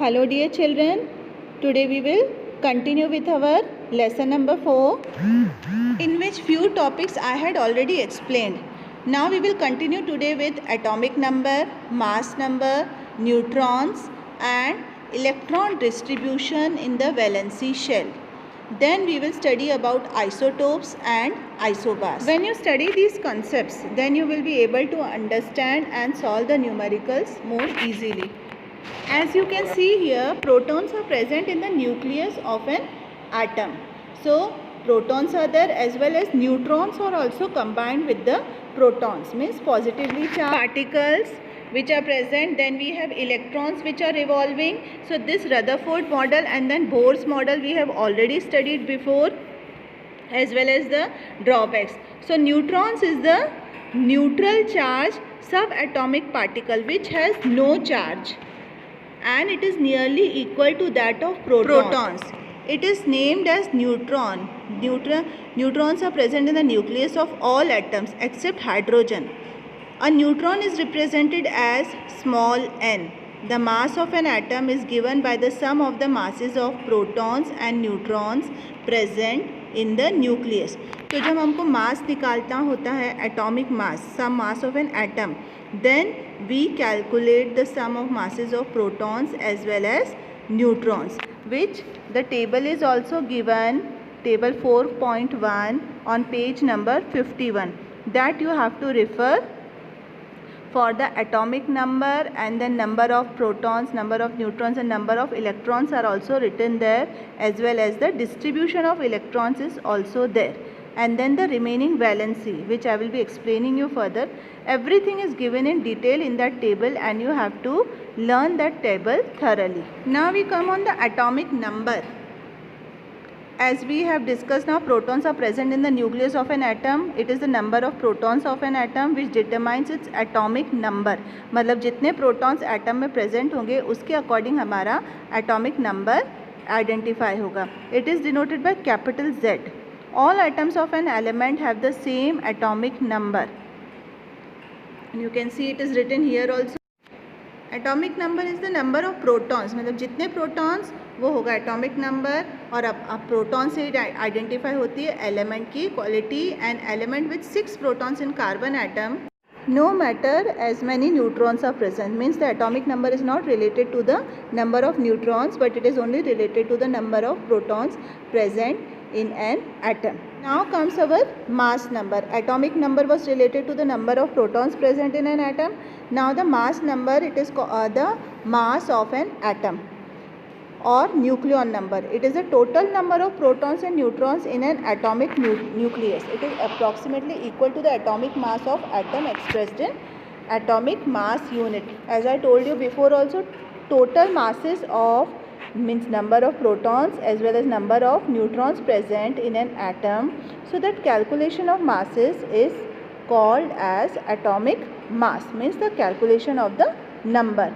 Hello dear children, today we will continue with our lesson number 4 in which few topics I had already explained. Now we will continue today with atomic number, mass number, neutrons and electron distribution in the valency shell. Then we will study about isotopes and isobars. When you study these concepts, then you will be able to understand and solve the numericals more easily. As you can see here, protons are present in the nucleus of an atom. So, protons are there as well as neutrons are also combined with the protons, means positively charged particles which are present. Then we have electrons which are revolving. So, this Rutherford model and then Bohr's model we have already studied before, as well as the drawbacks. So, neutrons is the neutral charge subatomic particle which has no charge, and it is nearly equal to that of protons. It is named as neutron. Neutrons are present in the nucleus of all atoms except hydrogen. A neutron is represented as small n. The mass of an atom is given by the sum of the masses of protons and neutrons present in the nucleus. तो जब हमको मास निकालना होता है, atomic mass, sum mass of an atom, then we calculate the sum of masses of protons as well as neutrons, which the table is also given, table 4.1 on page number 51, that you have to refer for the atomic number, and then number of protons, number of neutrons and number of electrons are also written there, as well as the distribution of electrons is also there. And then the remaining valency, which I will be explaining you further. Everything is given in detail in that table and you have to learn that table thoroughly. Now we come on the atomic number. As we have discussed, now protons are present in the nucleus of an atom. It is the number of protons of an atom which determines its atomic number. मतलब जितने protons atom में present होंगे उसके according हमारा atomic number identify होगा. It is denoted by capital Z. All atoms of an element have the same atomic number. You can see it is written here also. Atomic number is the number of protons. मतलब जितने protons वो होगा atomic number. और अब proton से identify होती है element की quality. An element with 6 protons in carbon atom, no matter as many neutrons are present, means the atomic number is not related to the number of neutrons, but it is only related to the number of protons present in an atom. Now comes our mass number. Atomic number was related to the number of protons present in an atom. Now the mass number, it is the mass of an atom or nucleon number. It is the total number of protons and neutrons in an atomic nucleus. It is approximately equal to the atomic mass of atom expressed in atomic mass unit. As I told you before also, total masses of means number of protons as well as number of neutrons present in an atom. So that calculation of masses is called as atomic mass, means the calculation of the number.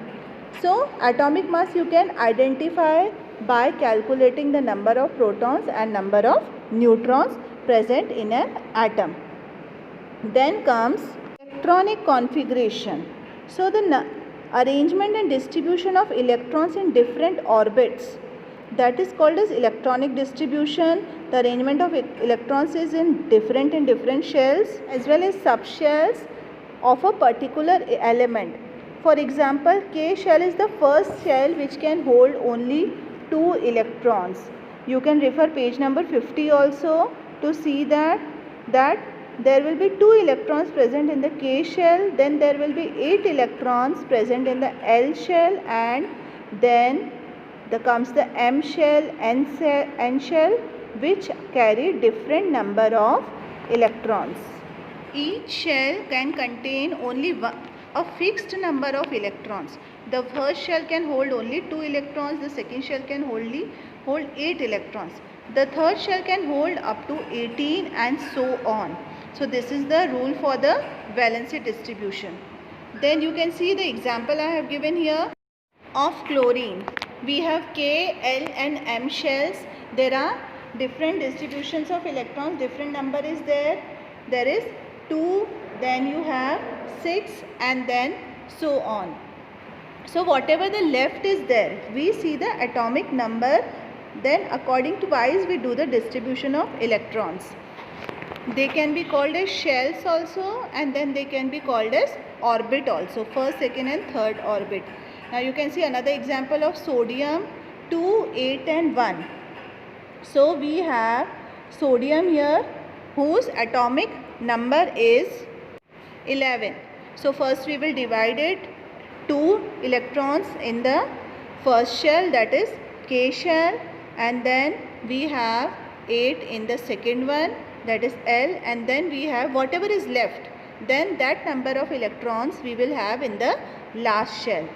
So atomic mass you can identify by calculating the number of protons and number of neutrons present in an atom. Then comes electronic configuration. So the arrangement and distribution of electrons in different orbits, that is called as electronic distribution. The arrangement of electrons is in different shells as well as subshells of a particular element. For example, K shell is the first shell which can hold only 2 electrons. You can refer page number 50 also to see that there will be 2 electrons present in the K shell, then there will be 8 electrons present in the L shell, and then there comes the M shell, N shell, which carry different number of electrons. Each shell can contain only a fixed number of electrons. The first shell can hold only 2 electrons, the second shell can hold 8 electrons. The third shell can hold up to 18 and so on. So this is the rule for the valency distribution. Then you can see the example I have given here of chlorine. We have K, L and M shells. There are different distributions of electrons, different number is there. There is 2, then you have 6 and then so on. So whatever the left is there, we see the atomic number, then according to wise we do the distribution of electrons. They can be called as shells also, and then they can be called as orbit also, first, second and third orbit. Now you can see another example of sodium 2, 8 and 1. So we have sodium here whose atomic number is 11. So first we will divide it, 2 electrons in the first shell, that is K shell, and then we have 8 in the second one, that is L, and then we have whatever is left, then that number of electrons we will have in the last shell.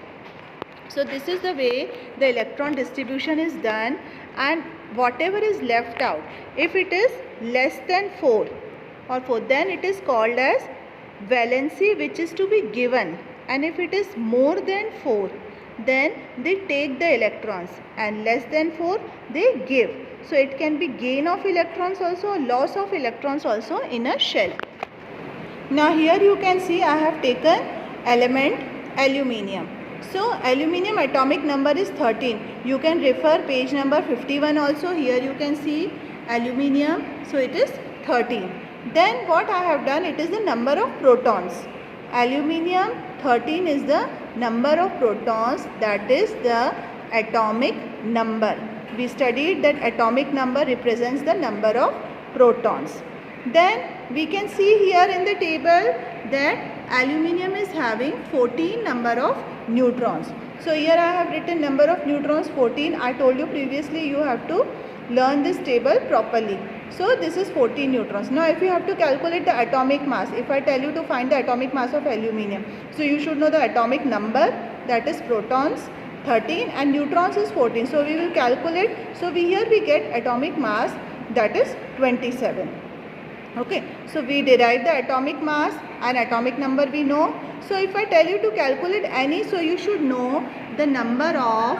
So this is the way the electron distribution is done, and whatever is left out, if it is less than 4 or 4, then it is called as valency, which is to be given, and if it is more than 4, then they take the electrons, and less than 4 they give. So it can be gain of electrons also, loss of electrons also in a shell. Now here you can see I have taken element aluminium. So aluminium atomic number is 13. You can refer page number 51 also. Here you can see aluminium. So it is 13. Then what I have done, it is the number of protons. Aluminium 13 is the number of protons, that is the atomic number. We studied that atomic number represents the number of protons. Then we can see here in the table that aluminium is having 14 number of neutrons. So here I have written number of neutrons 14. I told you previously you have to learn this table properly. So this is 14 neutrons. Now if you have to calculate the atomic mass, if I tell you to find the atomic mass of aluminium, so you should know the atomic number, that is protons 13 and neutrons is 14. So we will calculate. So here we get atomic mass, that is 27. Okay, so we derive the atomic mass and atomic number we know. So if I tell you to calculate any, so you should know the number of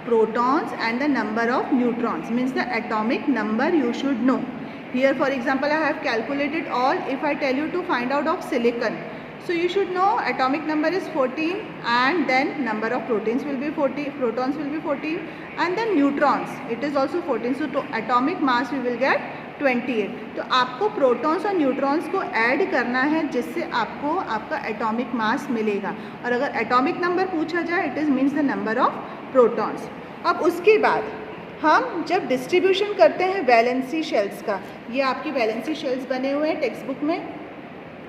protons and the number of neutrons, means the atomic number you should know. Here for example I have calculated all. If I tell you to find out of silicon, so you should know atomic number is 14, and then number of protons will be 40, protons will be 14, and then neutrons it is also 14. So to atomic mass we will get 28. तो आपको protons और neutrons को add करना है, जिससे आपको आपका atomic mass मिलेगा. और अगर एटॉमिक नंबर पूछा जाए, it is means the number of protons. अब उसके बाद हम जब डिस्ट्रीब्यूशन करते हैं वैलेंसी शेल्स का, ये आपकी वैलेंसी शेल्स बने हुए हैं टेक्स्ट बुक में.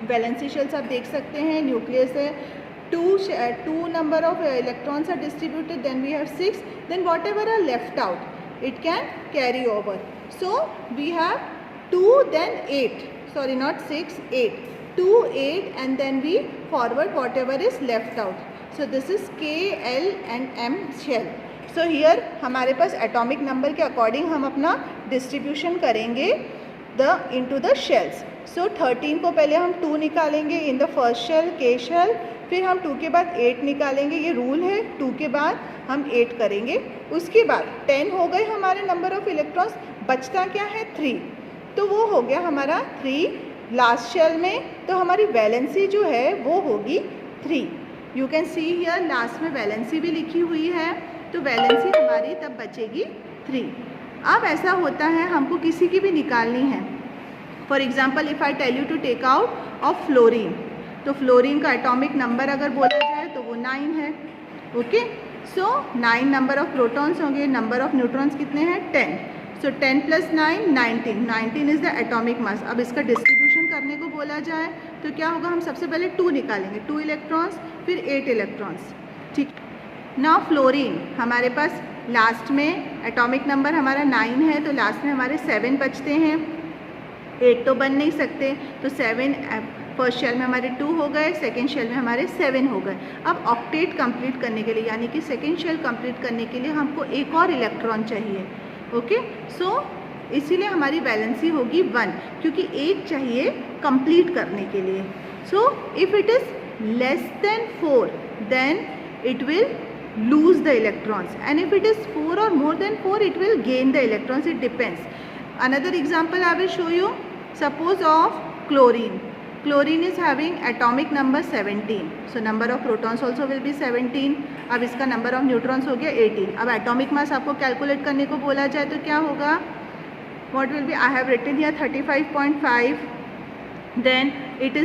वैलेंसी शेल्स आप देख सकते हैं. न्यूक्लियस है, two number of electrons are distributed, then we have 6, then whatever are left out it can carry over. So we have 2, then 8, sorry not 6, 8, 2, 8, and then we forward whatever is left out. So this is K, L and M shell. So here हमारे पास atomic number के according हम अपना distribution करेंगे into the shells. So 13 को पहले हम 2 निकालेंगे in the first shell, K shell, फिर हम 2 के बाद 8 निकालेंगे. ये रूल है, 2 के बाद हम 8 करेंगे. उसके बाद 10 हो गए हमारे नंबर ऑफ इलेक्ट्रॉन्स. बचता क्या है 3, तो वो हो गया हमारा 3 लास्ट शेल में. तो हमारी वैलेंसी जो है वो होगी 3. You can see here last में वैलेंसी भी लिखी हुई है, तो वैलेंसी हमारी तब बचेगी 3. अब ऐसा होता है हमको किसी की भी निकालनी है. For example if I tell you to take out of fluorine, तो फ्लोरीन का एटॉमिक नंबर अगर बोला जाए तो वो 9 है. Okay, so 9 number of protons होंगे, नंबर ऑफ न्यूट्रॉन्स कितने हैं 10. So 10 + 9 19. 19 is the atomic mass. अब इसका डिस्ट्रीब्यूशन करने को बोला जाए तो क्या होगा, हम सबसे पहले 2 निकालेंगे, 2 इलेक्ट्रॉन्स, फिर 8 इलेक्ट्रॉन्स. ठीक. नाउ फ्लोरीन हमारे पास लास्ट में एटॉमिक नंबर हमारा 9 है, तो लास्ट में हमारे 7 बचते हैं. 8 तो बन नहीं सकते, तो 7 फर्स्ट शेल में हमारे 2 हो गए, सेकेंड शेल में हमारे 7 हो गए. अब ऑक्टेट कंप्लीट करने के लिए, यानी कि सेकेंड शेल कंप्लीट करने के लिए हमको एक और इलेक्ट्रॉन चाहिए. ओके, सो इसीलिए हमारी वैलेंसी होगी 1, क्योंकि एक चाहिए कंप्लीट करने के लिए. So if it is less than 4 then it will lose the electrons, and if it is 4 or more than 4 it will gain the electrons. It depends. Another example I will show you. Suppose of chlorine. Chlorine is having atomic number 17, so number of protons also will be 17. अब इसका number of neutrons हो गया 18। अब atomic mass आपको calculate करने को बोला जाए तो क्या होगा, what will be, I have written here 35.5, then it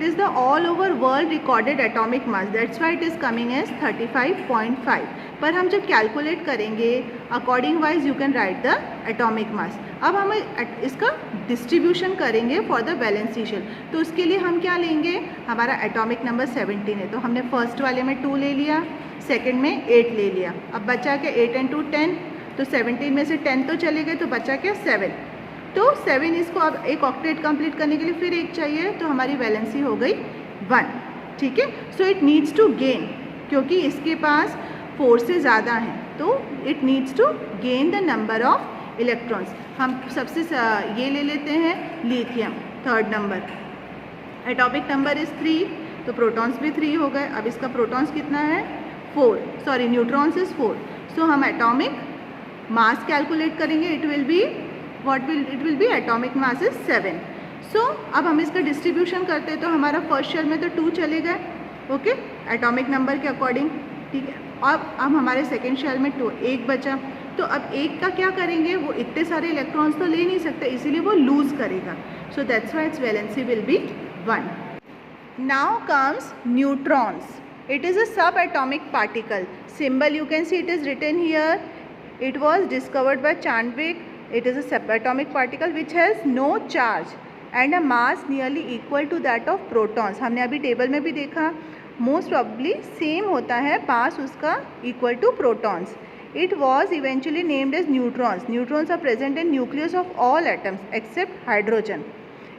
is the all over world recorded atomic mass, that's why it is coming as 35.5। पर हम जब कैलकुलेट करेंगे according wise you can write the atomic mass. अब हम इसका distribution करेंगे for the valency shell, तो उसके लिए हम क्या लेंगे, हमारा एटॉमिक नंबर 17 है, तो हमने फर्स्ट वाले में 2 ले लिया, सेकेंड में 8 ले लिया। अब बचा क्या, 8 and 2 10, तो 17 में से 10 तो चले गए, तो बचा क्या 7। तो 7 इसको अब एक ऑक्टेट कंप्लीट करने के लिए फिर एक चाहिए, तो हमारी वैलेंसी हो गई 1। ठीक है, so it needs to gain, क्योंकि इसके पास 4 से ज़्यादा हैं, तो it needs to gain the number of electrons. हम सबसे ये ले लेते हैं lithium, third number, atomic number is 3, तो प्रोटॉन्स भी 3 हो गए। अब इसका प्रोटॉन्स कितना है 4, सॉरी न्यूट्रॉन्स इज़ 4, सो हम एटॉमिक मास कैलकुलेट करेंगे, it will be atomic mass is 7। सो अब हम इसका डिस्ट्रीब्यूशन करते हैं, तो हमारा फर्स्ट शेल में तो 2 चले गए, ओके, एटॉमिक नंबर के अकॉर्डिंग, ठीक है। अब हमारे सेकेंड शेल में 2, 1 बचा, तो अब 1 का क्या करेंगे, वो इतने सारे इलेक्ट्रॉन्स तो ले नहीं सकते, इसीलिए वो लूज करेगा, so that's why it's valency will be 1। Now comes neutrons, it is a subatomic particle, symbol you can see it is written here, it was discovered by Chandvik, it is a subatomic particle which has no charge and a mass nearly equal to that of protons। हमने अभी table में भी देखा, most probably same होता है mass उसका equal to protons. It was eventually named as neutrons. Neutrons are present in nucleus of all atoms except hydrogen.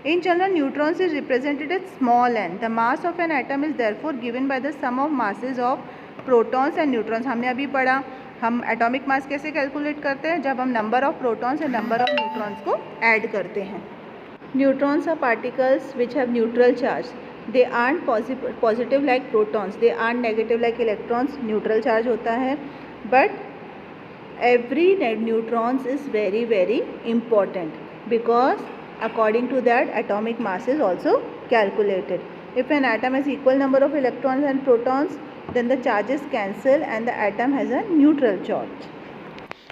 In general, neutrons is represented as small n. The mass of an atom is therefore given by the sum of masses of protons and neutrons। हमने अभी पढ़ा, हम atomic mass कैसे calculate करते हैं, जब हम number of protons and number of neutrons को ऐड करते हैं। Neutrons are particles which have neutral charge, they aren't positive like protons, they aren't negative like electrons. Neutral charge होता है, but every neutrons is very very important because according to that atomic mass is also calculated. If an atom has equal number of electrons and protons, then the charges cancel and the atom has a neutral charge.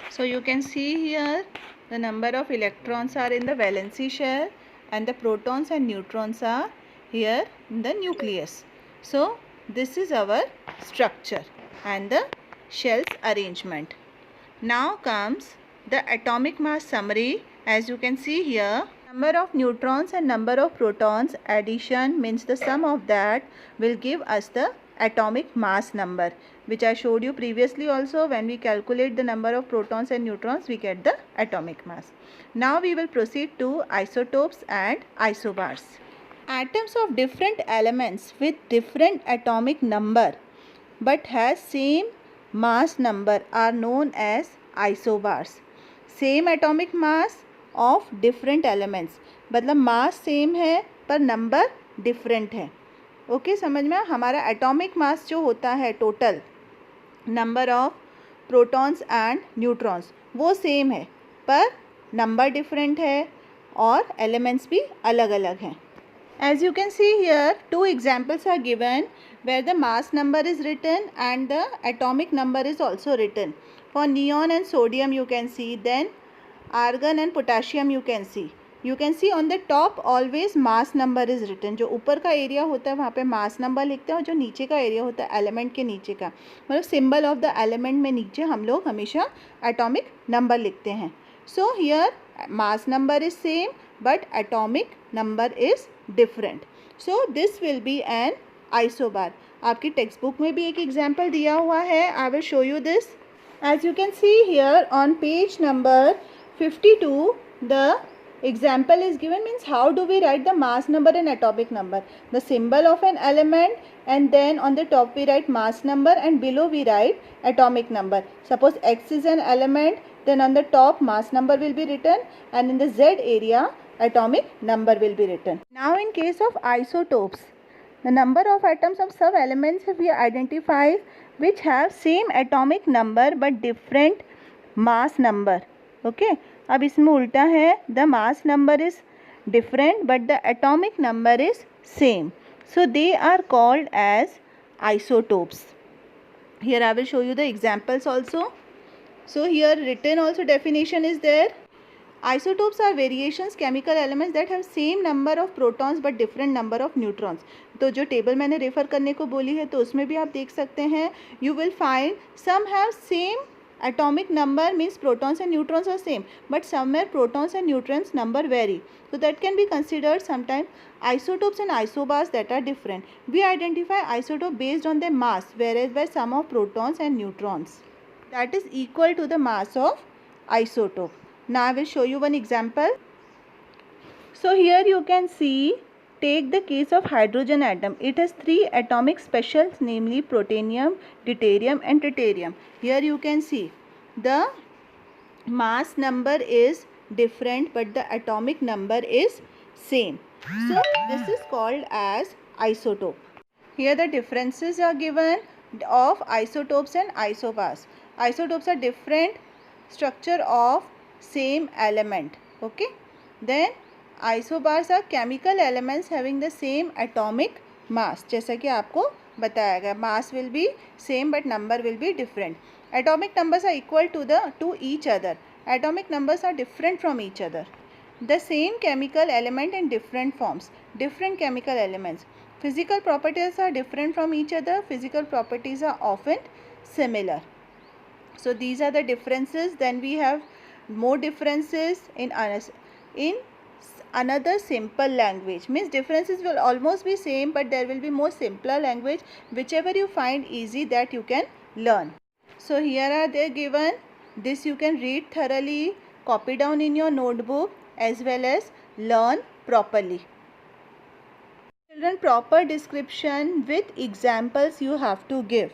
So you can see here the number of electrons are in the valency shell and the protons and neutrons are here in the nucleus. So this is our structure and the shell's arrangement. Now comes the atomic mass summary. As you can see here, number of neutrons and number of protons addition means the sum of that will give us the atomic mass number, which I showed you previously also. When we calculate the number of protons and neutrons, we get the atomic mass. Now we will proceed to isotopes and isobars. Atoms of different elements with different atomic number but has same mass number are known as isobars. Same atomic mass of different elements, मतलब mass same है पर number different है। Okay, समझ में? हमारा atomic mass जो होता है total number of protons and neutrons वो सेम है पर नंबर डिफरेंट है और एलिमेंट्स भी अलग अलग हैं। As you can see here 2 examples are given where the mass number is written and the atomic number is also written. For neon and sodium you can see, then argon and potassium you can see on the top always mass number is written। जो ऊपर का area होता है वहाँ पे mass number लिखते हैं और जो नीचे का एरिया होता है एलिमेंट के नीचे का, मतलब सिंबल ऑफ द एलिमेंट में नीचे हम लोग हमेशा एटॉमिक नंबर लिखते हैं। So here mass number is same but atomic number is different, so this will be an isobar. आपकी टेक्स्ट बुक में भी एक एग्जाम्पल दिया हुआ है, I will show you this. As you can see here on page number 52 the example is given, means how do we write the mass number and atomic number, the symbol of an element and then on the top we write mass number and below we write atomic number. Suppose X is an element, then on the top mass number will be written and in the Z area atomic number will be written. Now in case of isotopes, the number of atoms of sub elements we identify which have same atomic number but different mass number। Okay, अब इसमें उल्टा है, the mass number is different but the atomic number is same, so they are called as isotopes. Here I will show you the examples also. So here written also definition is there. Isotopes are variations, chemical elements that have same number of protons but different number of neutrons. तो जो table मैंने refer करने को बोली है तो उसमें भी आप देख सकते हैं. You will find some have same atomic number, means protons and neutrons are same, but somewhere protons and neutrons number vary. So that can be considered sometimes isotopes and isobars that are different. We identify isotope based on their mass, whereas by sum of protons and neutrons that is equal to the mass of isotope. Now I will show you one example. So here you can see, take the case of hydrogen atom. It has 3 atomic specials, namely protonium, deuterium and tritium. Here you can see the mass number is different but the atomic number is same. So this is called as isotope. Here the differences are given of isotopes and isobars. Isotopes are different structure of same element. Okay. Then isobars are chemical elements having the same atomic mass. जैसा कि आपको बताया गया, mass will be same but number will be different. Atomic numbers are equal to each other. Atomic numbers are different from each other. The same chemical element in different forms. Different chemical elements. Physical properties are different from each other. Physical properties are often similar. So these are the differences. Then we have more differences in another simple language. Means differences will almost be same but there will be more simpler language. Whichever you find easy, that you can learn. So here are they given. This you can read thoroughly, copy down in your notebook as well as learn properly. Children, proper description with examples you have to give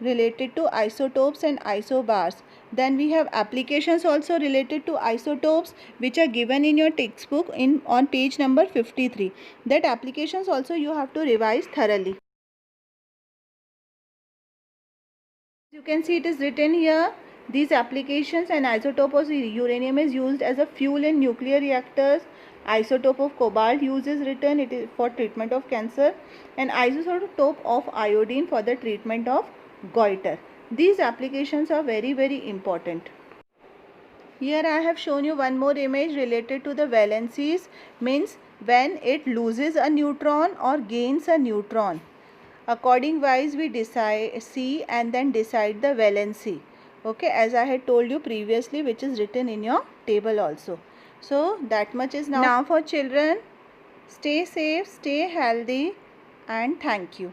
related to isotopes and isobars. Then we have applications also related to isotopes which are given in your textbook on page number 53. That applications also you have to revise thoroughly. You can see it is written here. These applications, and isotope of uranium is used as a fuel in nuclear reactors. Isotope of cobalt use is written, it is for treatment of cancer, and isotope of iodine for the treatment of goiter. These applications are very, very important. Here I have shown you one more image related to the valencies, means when it loses a neutron or gains a neutron. According wise we see and then decide the valency. Okay, as I had told you previously, which is written in your table also. So that much is now for children. Stay safe, stay healthy, and thank you.